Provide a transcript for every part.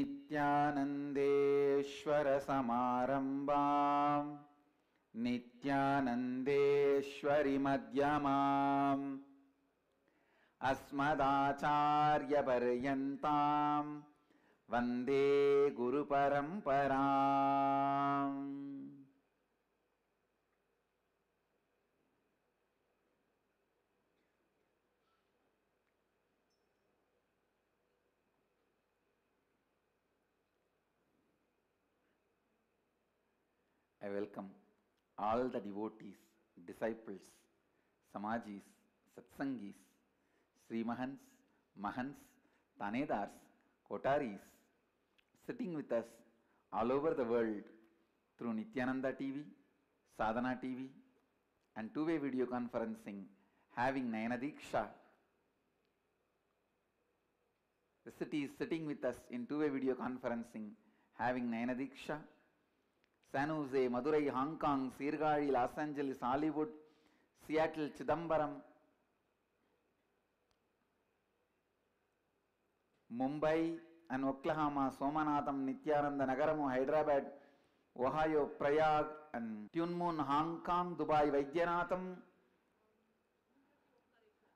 नित्यानन्देश्वर समारम्भां नित्यानन्देश्वरि मध्यमाम् अस्मदाचार्यपर्यन्तां वन्दे गुरुपरम्पराम्। I welcome all the devotees, disciples, Samajis, Satsangis, Srimahans, Mahans, Tanedars, Kotaris, sitting with us all over the world through Nityananda TV, Sadhana TV, and two-way video conferencing, having Nayana Diksha. The city is sitting with us in two-way video conferencing, having Nayana Diksha. San Jose, Madurai, Hong Kong, Sirgari, Los Angeles, Hollywood, Seattle, Chidambaram, Mumbai and Oklahoma, Somanatham, Nityananda, Nagaramu, Hyderabad, Ohio, Prayag and Tunmoon, Hong Kong, Dubai, Vaidyanathan,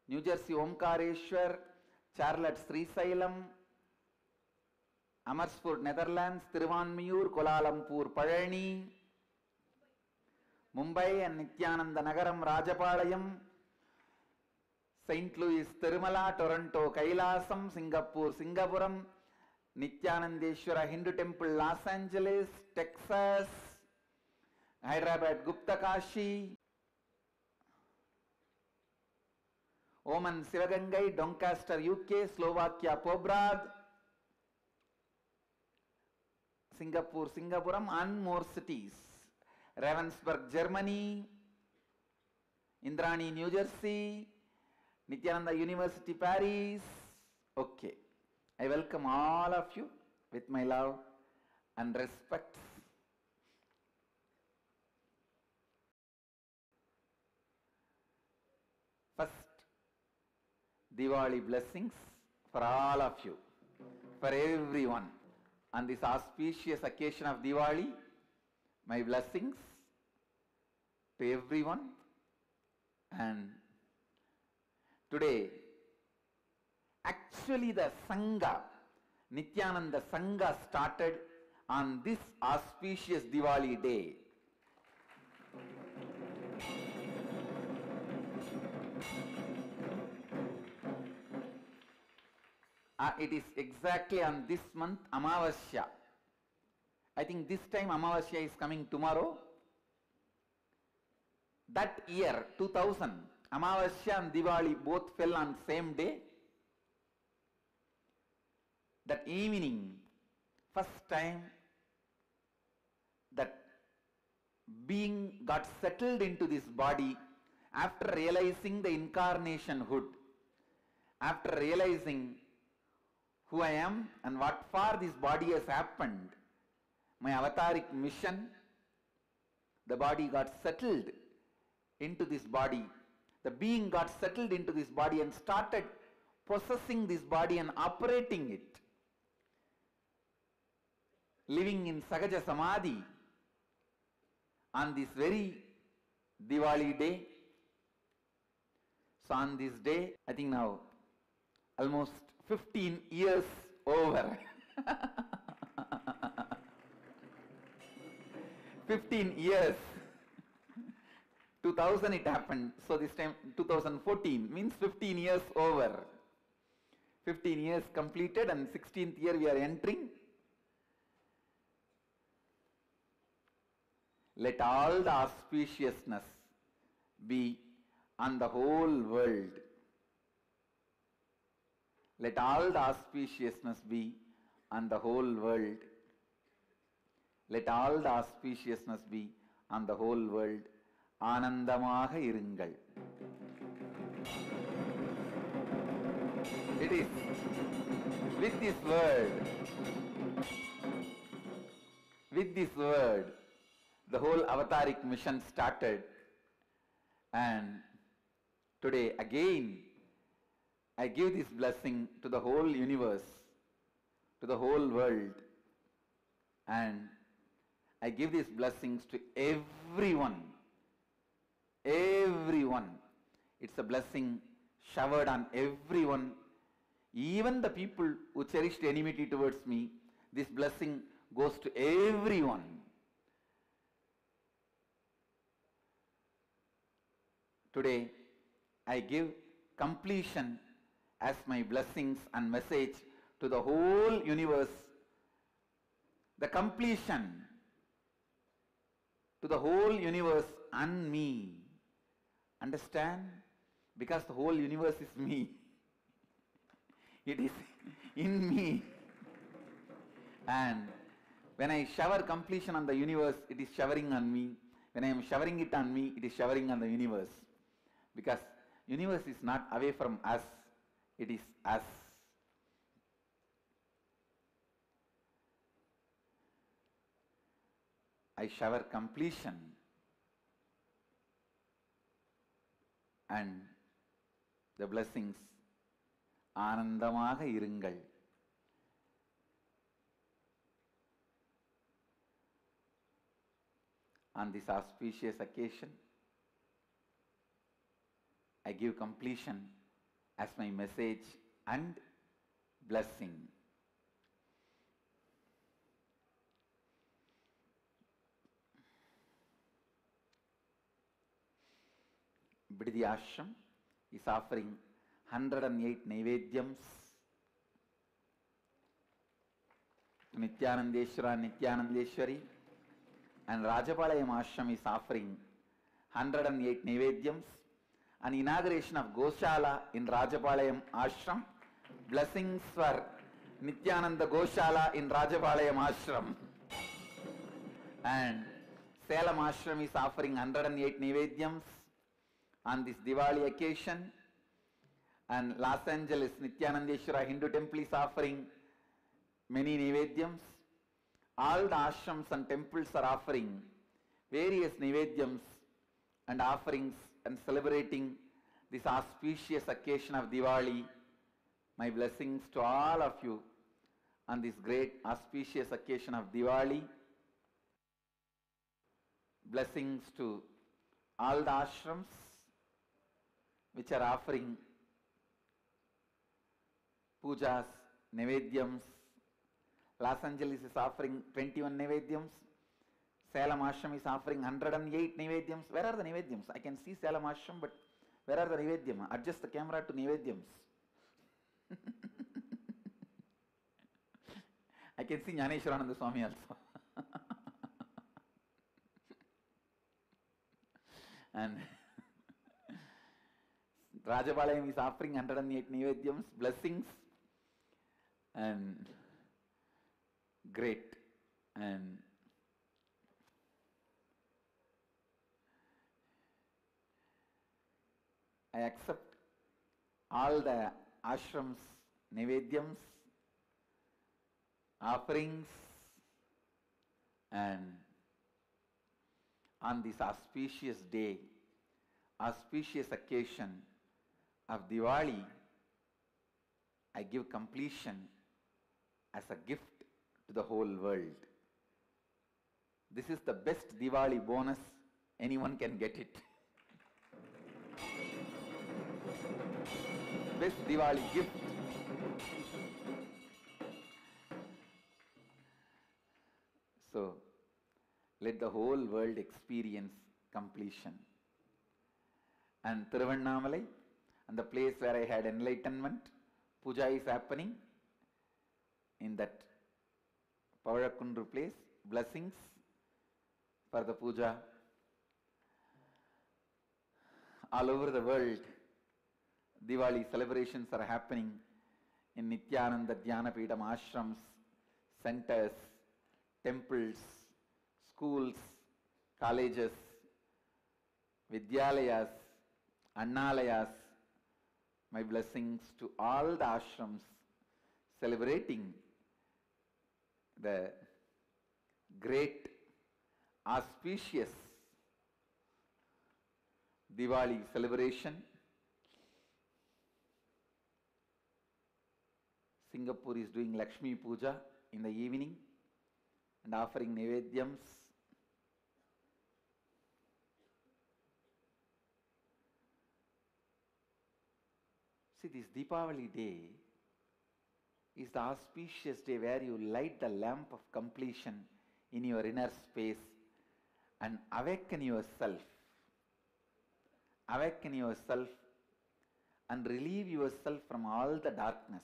New Jersey, Omkareshwar, Charlotte, Srisailam, Amersfoort, Netherlands, Tiruvanmiyur, Kuala Lumpur, Palani, Mumbai and Nityananda Nagaram, Rajapalayam, St. Louis, Tirumala, Toronto, Kailasam, Singapore, Singapuram, Nityanandeshwara Hindu Temple, Los Angeles, Texas, Hyderabad, Gupta Kashi, Oman, Sivagangai, Doncaster, UK, Slovakia, Pobrad, Singapore, Singapuram and more cities. Ravensburg, Germany, Indrani, New Jersey, Nityananda University, Paris. Okay. I welcome all of you with my love and respect. First, Diwali blessings for all of you, for everyone. On this auspicious occasion of Diwali, my blessings to everyone. And today, actually the Sangha, Nityananda Sangha started on this auspicious Diwali day. It is exactly on this month, Amavasya. I think this time Amavasya is coming tomorrow. That year, 2000, Amavasya and Diwali both fell on same day. That evening, first time that being got settled into this body after realizing the incarnationhood, after realizing who I am and what for this body has happened, my avataric mission, the body got settled into this body. The being got settled into this body and started possessing this body and operating it. Living in Sahaja Samadhi on this very Diwali day. So on this day, I think now almost 15 years over. 15 years. 2000 it happened, so this time 2014 means 15 years over. 15 years completed and 16th year we are entering. Let all the auspiciousness be on the whole world. Let all the auspiciousness be on the whole world. Let all the auspiciousness be on the whole world. Anandamaga irungal. It is with this word, the whole avataric mission started, and today again I give this blessing to the whole universe, to the whole world, and I give these blessings to everyone. Everyone. It's a blessing showered on everyone. Even the people who cherished enmity towards me, this blessing goes to everyone. Today, I give completion as my blessings and message to the whole universe. The completion to the whole universe and me. Understand? Because the whole universe is me. It is in me. And when I shower completion on the universe, it is showering on me. When I am showering it on me, it is showering on the universe. Because universe is not away from us, it is us. I shower completion and the blessings. ஆனந்தமாக இருங்கள். On this auspicious occasion, I give completion as my message and blessing. Bidhi Ashram is offering 108 Naivedyams to Nityanandeshwara and Nityanandeshwari, and Rajapalayam Ashram is offering 108 Naivedyams. An inauguration of Goshala in Rajapalayam Ashram. Blessings for Nityananda Goshala in Rajapalayam Ashram. And Salem Ashram is offering 108 Naivedyams on this Diwali occasion. And Los Angeles Nityanandeshwara Hindu Temple is offering many Naivedyams. All the ashrams and temples are offering various Naivedyams and offerings and celebrating this auspicious occasion of Diwali. My blessings to all of you on this great auspicious occasion of Diwali. Blessings to all the ashrams which are offering pujas, Naivedyams. Los Angeles is offering 21 Naivedyams. Salem Ashram is offering 108 Naivedyams. Where are the Naivedyams? I can see Salem Ashram, but where are the Naivedyams? Adjust the camera to Naivedyams. I can see Jnaneshwarananda Swami also. And Rajapalayam is offering 108 Naivedyams, blessings, and great. And I accept all the ashrams, Naivedyams, offerings, and on this auspicious day, auspicious occasion of Diwali, I give completion as a gift to the whole world. This is the best Diwali bonus anyone can get it. Best Diwali gift. So, let the whole world experience completion. And Thiruvannamalai, and the place where I had enlightenment, puja is happening in that Pavalakundu place. Blessings for the puja. All over the world, Diwali celebrations are happening in Nityananda Dhyanapidam ashrams, centers, temples, schools, colleges, Vidyalayas, Annalayas. My blessings to all the ashrams celebrating the great auspicious Diwali celebration. Singapore is doing Lakshmi Puja in the evening and offering Nevedyams. See, this Deepavali day is the auspicious day where you light the lamp of completion in your inner space and awaken yourself. Awaken yourself and relieve yourself from all the darkness.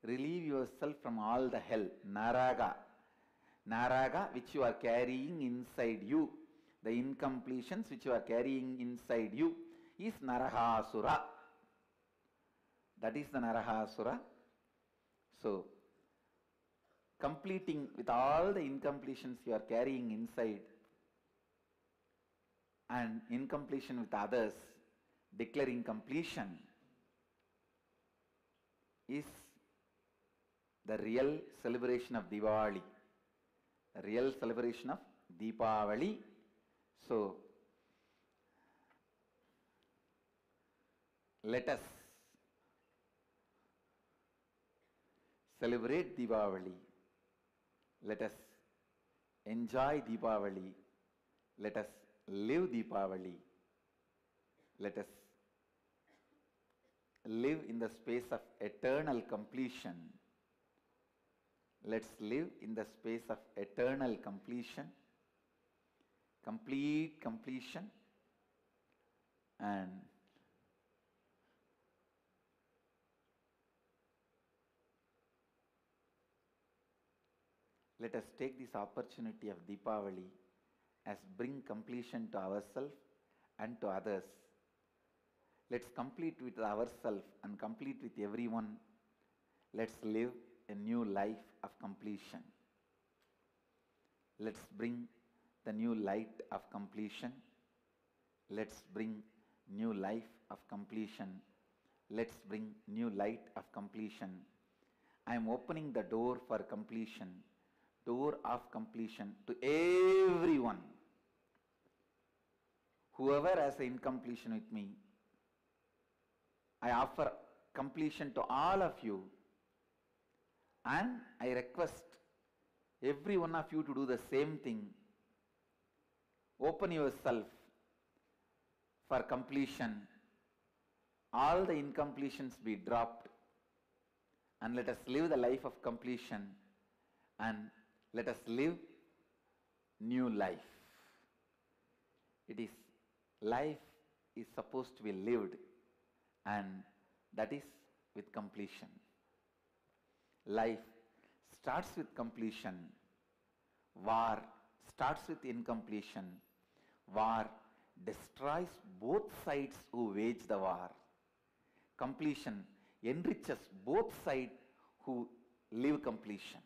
Relieve yourself from all the hell, Naraga. Naraga which you are carrying inside you. The incompletions which you are carrying inside you is Narahasura. That is the Narahasura. So, completing with all the incompletions you are carrying inside and incompletion with others, declaring completion is the real celebration of Diwali. The real celebration of Deepavali. So, let us celebrate Deepavali. Let us enjoy Deepavali. Let us live Deepavali. Let us live in the space of eternal completion. Let's live in the space of eternal completion, complete completion, and let us take this opportunity of Deepavali as bring completion to ourselves and to others. Let's complete with ourselves and complete with everyone. Let's live a new life of completion. Let's bring the new light of completion. Let's bring new life of completion. Let's bring new light of completion. I am opening the door for completion, door of completion to everyone. Whoever has an incompletion with me, I offer completion to all of you. And I request every one of you to do the same thing. Open yourself for completion. All the incompletions be dropped. And let us live the life of completion. And let us live new life. Life is supposed to be lived. And that is with completion. Life starts with completion. War starts with incompletion. War destroys both sides who wage the war. Completion enriches both sides who live completion.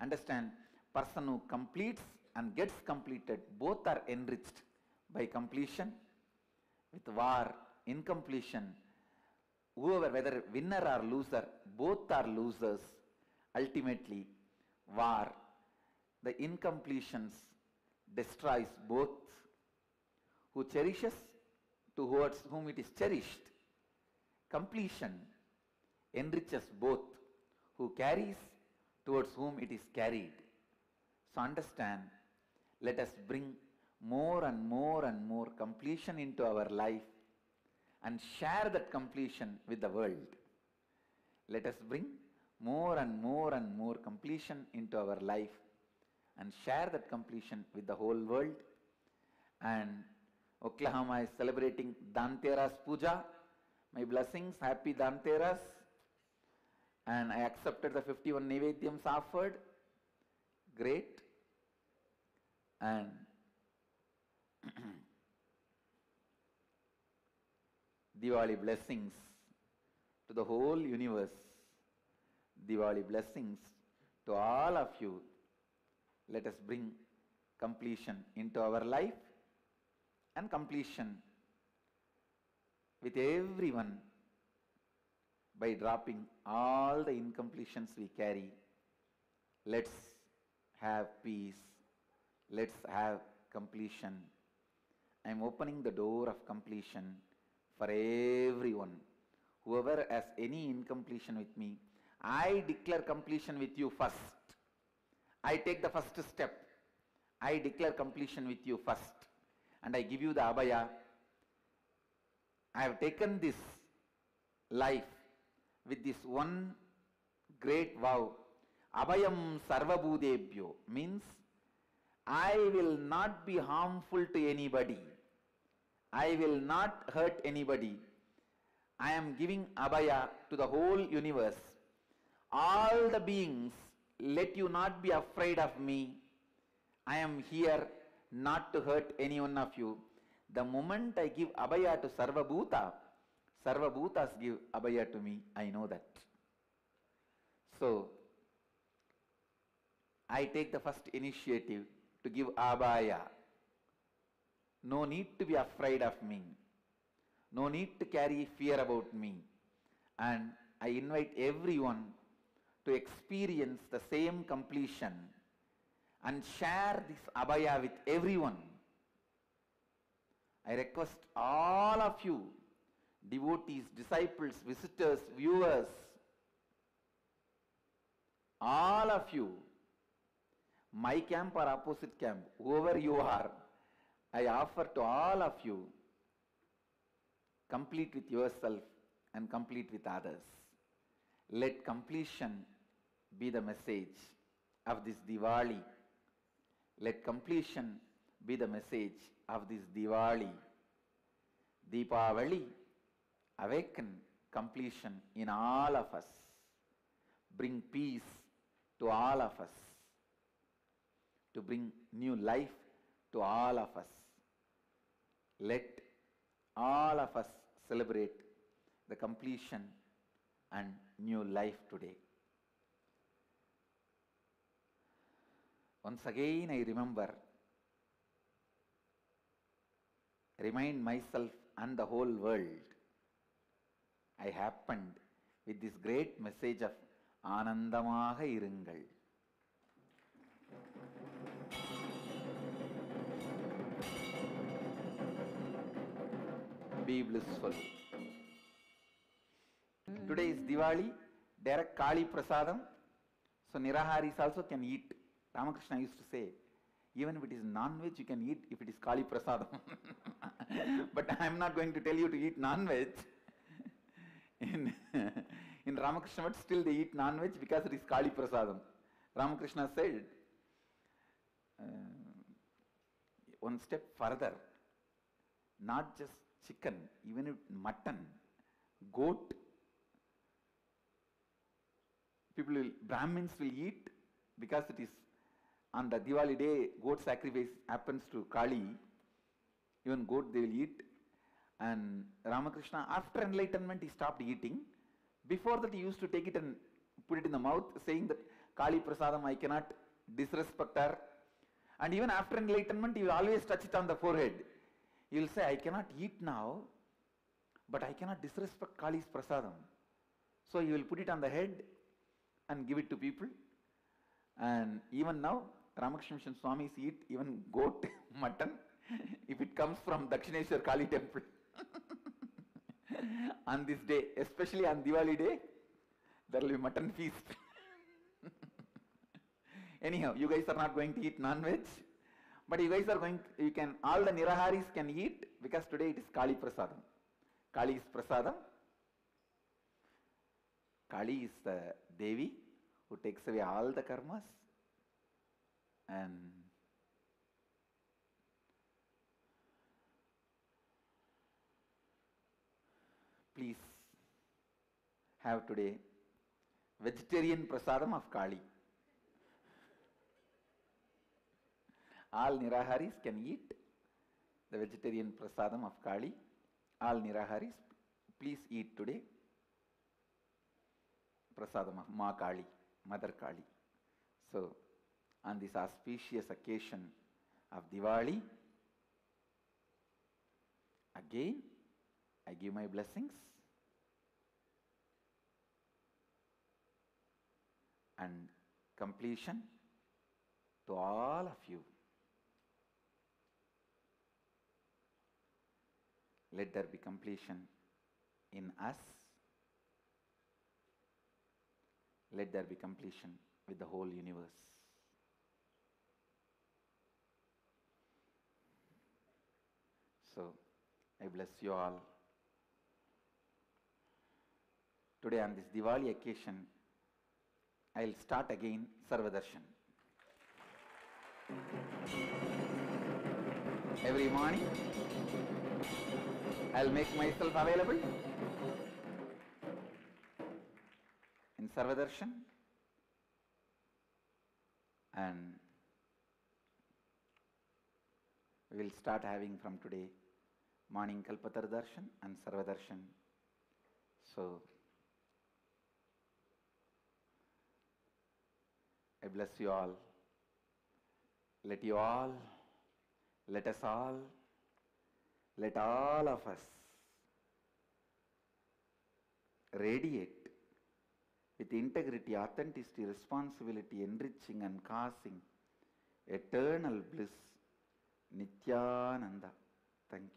Understand, person who completes and gets completed, both are enriched by completion. With war, incompletion, whoever, whether winner or loser, both are losers. Ultimately, war, the incompletions destroys both. Who cherishes towards whom it is cherished. Completion enriches both. Who carries towards whom it is carried. So understand, let us bring more and more and more completion into our life and share that completion with the world. Let us bring more and more and more completion into our life and share that completion with the whole world. And Oklahoma is celebrating Dhanteras Puja. My blessings, happy Dhanteras. And I accepted the 51 Nevedyams offered. Great. And Diwali blessings to the whole universe. Diwali blessings to all of you. Let us bring completion into our life and completion with everyone by dropping all the incompletions we carry. Let's have peace. Let's have completion. I am opening the door of completion for everyone whoever has any incompletion with me, I declare completion with you first. I take the first step. I declare completion with you first. And I give you the abhaya. I have taken this life with this one great vow. Abhayam sarvabhudebhyo means I will not be harmful to anybody. I will not hurt anybody. I am giving abhaya to the whole universe. All the beings, let you not be afraid of me. I am here not to hurt any one of you. The moment I give abhaya to Sarvabhuta, Sarvabhutas give abhaya to me. I know that. So, I take the first initiative to give abhaya. No need to be afraid of me. No need to carry fear about me. And I invite everyone to experience the same completion and share this abhaya with everyone. I request all of you, devotees, disciples, visitors, viewers, all of you, my camp or opposite camp, whoever you are, I offer to all of you, complete with yourself and complete with others. Let completion be the message of this Diwali. Let completion be the message of this Diwali. Deepavali, awaken completion in all of us. Bring peace to all of us. To bring new life to all of us. Let all of us celebrate the completion and new life today. Once again I remind myself and the whole world, I happened with this great message of Anandamaga irungal. Be blissful. Today is Diwali, direct Kali Prasadam, so Niraharis also can eat. Ramakrishna used to say, even if it is non-veg, you can eat if it is Kali Prasadam. But I am not going to tell you to eat non-veg. In Ramakrishna, but still they eat non-veg because it is Kali Prasadam. Ramakrishna said, one step further, not just chicken, even if mutton, goat, Brahmins will eat because it is on the Diwali day, goat sacrifice happens to Kali. Even goat they will eat. And Ramakrishna, after enlightenment, he stopped eating. Before that, he used to take it and put it in the mouth, saying that Kali Prasadam, I cannot disrespect her. And even after enlightenment, he will always touch it on the forehead. He will say, I cannot eat now, but I cannot disrespect Kali's Prasadam. So he will put it on the head and give it to people. And even now, Ramakrishna Mission Swamis eat even goat, mutton, if it comes from Dakshineshwar Kali temple. On this day, especially on Diwali day, there will be mutton feast. Anyhow, you guys are not going to eat non-veg, but you guys are going, all the Niraharis can eat because today it is Kali Prasadam. Kali is Prasadam. Kali is the Devi who takes away all the karmas, and please have today vegetarian prasadam of Kali. All Niraharis can eat the vegetarian prasadam of Kali. All Niraharis, please eat today prasadam of Ma Kali, Mother Kali. So, on this auspicious occasion of Diwali, again, I give my blessings and completion to all of you. Let there be completion in us let there be completion with the whole universe. So, I bless you all. Today on this Diwali occasion, I will start again Sarvadarshan. Every morning, I will make myself available in Sarvadarshan, and we will start having from today morning Kalpatar Darshan and Sarvadarshan. So, I bless you all. Let you all, let us all, let all of us radiate with integrity, authenticity, responsibility, enriching and causing eternal bliss, Nityananda. Thank you.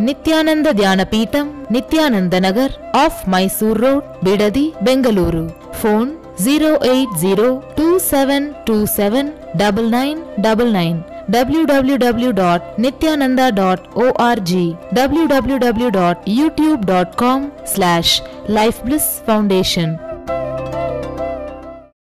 Nityananda Dhyanapitham, Nityananda Nagar, off Mysore Road, Bidadi, Bengaluru. Phone 08027279999. www.nityananda.org, www.youtube.com/Life Bliss Foundation.